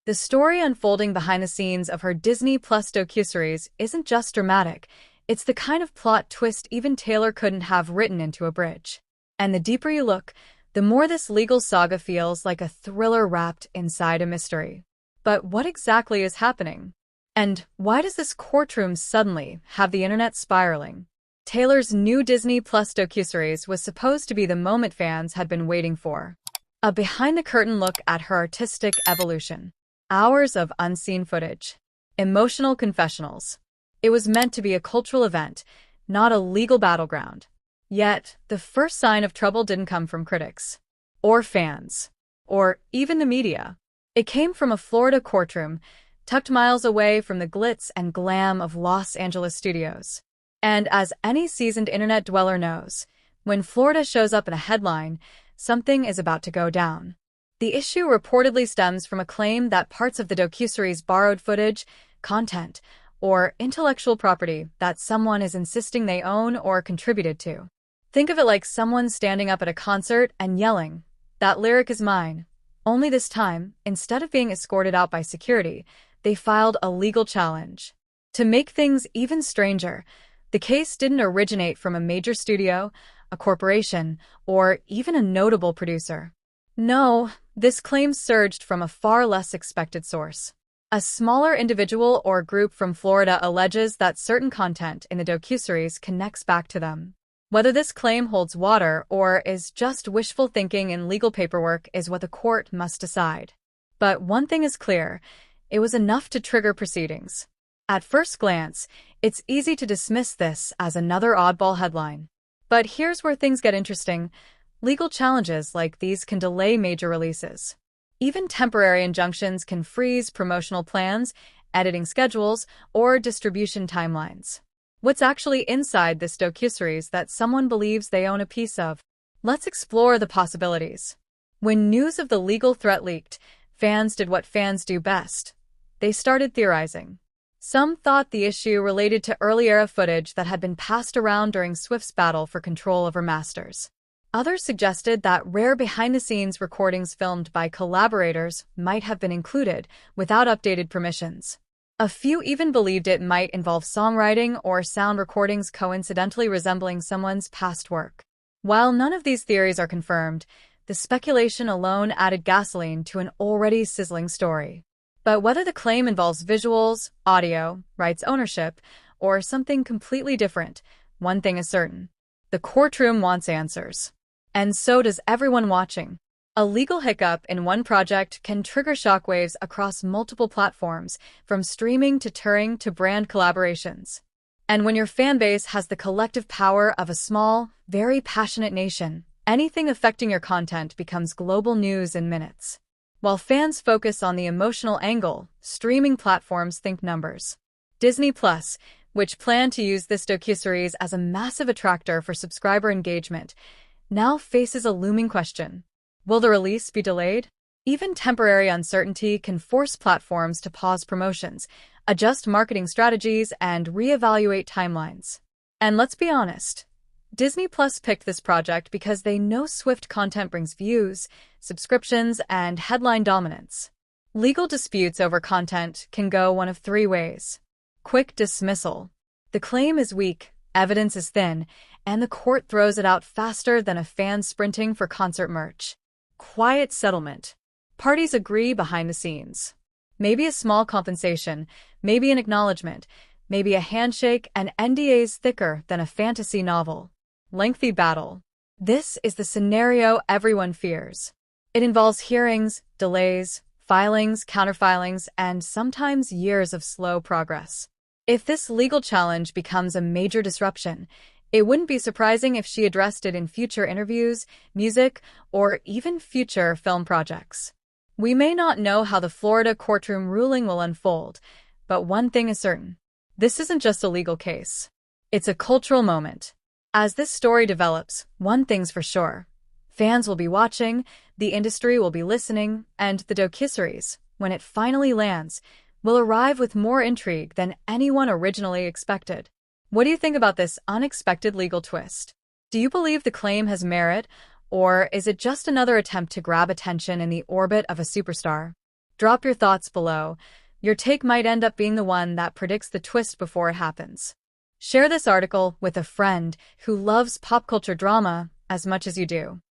The story unfolding behind the scenes of her Disney Plus docuseries isn't just dramatic, it's the kind of plot twist even Taylor couldn't have written into a bridge. And the deeper you look, the more this legal saga feels like a thriller wrapped inside a mystery. But what exactly is happening? And why does this courtroom suddenly have the internet spiraling? Taylor's new Disney Plus docuseries was supposed to be the moment fans had been waiting for. A behind-the-curtain look at her artistic evolution. Hours of unseen footage. Emotional confessionals. It was meant to be a cultural event, not a legal battleground. Yet, the first sign of trouble didn't come from critics, or fans, or even the media. It came from a Florida courtroom, tucked miles away from the glitz and glam of Los Angeles studios. And as any seasoned internet dweller knows, when Florida shows up in a headline, something is about to go down. The issue reportedly stems from a claim that parts of the docuseries borrowed footage, content, or intellectual property that someone is insisting they own or contributed to. Think of it like someone standing up at a concert and yelling, "That lyric is mine." Only this time, instead of being escorted out by security, they filed a legal challenge. To make things even stranger, the case didn't originate from a major studio, a corporation, or even a notable producer. No, this claim surged from a far less expected source. A smaller individual or group from Florida alleges that certain content in the docuseries connects back to them. Whether this claim holds water or is just wishful thinking in legal paperwork is what the court must decide. But one thing is clear, it was enough to trigger proceedings. At first glance, it's easy to dismiss this as another oddball headline. But here's where things get interesting. Legal challenges like these can delay major releases. Even temporary injunctions can freeze promotional plans, editing schedules, or distribution timelines. What's actually inside this docuseries that someone believes they own a piece of? Let's explore the possibilities. When news of the legal threat leaked, fans did what fans do best. They started theorizing. Some thought the issue related to early-era footage that had been passed around during Swift's battle for control over Masters. Others suggested that rare behind-the-scenes recordings filmed by collaborators might have been included without updated permissions. A few even believed it might involve songwriting or sound recordings coincidentally resembling someone's past work. While none of these theories are confirmed, the speculation alone added gasoline to an already sizzling story. But whether the claim involves visuals, audio, rights ownership, or something completely different, one thing is certain. The courtroom wants answers. And so does everyone watching. A legal hiccup in one project can trigger shockwaves across multiple platforms, from streaming to touring to brand collaborations. And when your fanbase has the collective power of a small, very passionate nation, anything affecting your content becomes global news in minutes. While fans focus on the emotional angle, streaming platforms think numbers. Disney Plus, which planned to use this docuseries as a massive attractor for subscriber engagement, now faces a looming question. Will the release be delayed? Even temporary uncertainty can force platforms to pause promotions, adjust marketing strategies, and reevaluate timelines. And let's be honest, Disney Plus picked this project because they know Swift content brings views, subscriptions, and headline dominance. Legal disputes over content can go one of three ways. Quick dismissal. The claim is weak, evidence is thin, and the court throws it out faster than a fan sprinting for concert merch. Quiet settlement. Parties agree behind the scenes. Maybe a small compensation, maybe an acknowledgement, maybe a handshake, and NDAs thicker than a fantasy novel. Lengthy battle. This is the scenario everyone fears. It involves hearings, delays, filings, counterfilings, and sometimes years of slow progress. If this legal challenge becomes a major disruption, it wouldn't be surprising if she addressed it in future interviews, music, or even future film projects. We may not know how the Florida courtroom ruling will unfold, but one thing is certain. This isn't just a legal case. It's a cultural moment. As this story develops, one thing's for sure. Fans will be watching, the industry will be listening, and the docuseries, when it finally lands, will arrive with more intrigue than anyone originally expected. What do you think about this unexpected legal twist? Do you believe the claim has merit, or is it just another attempt to grab attention in the orbit of a superstar? Drop your thoughts below. Your take might end up being the one that predicts the twist before it happens. Share this article with a friend who loves pop culture drama as much as you do.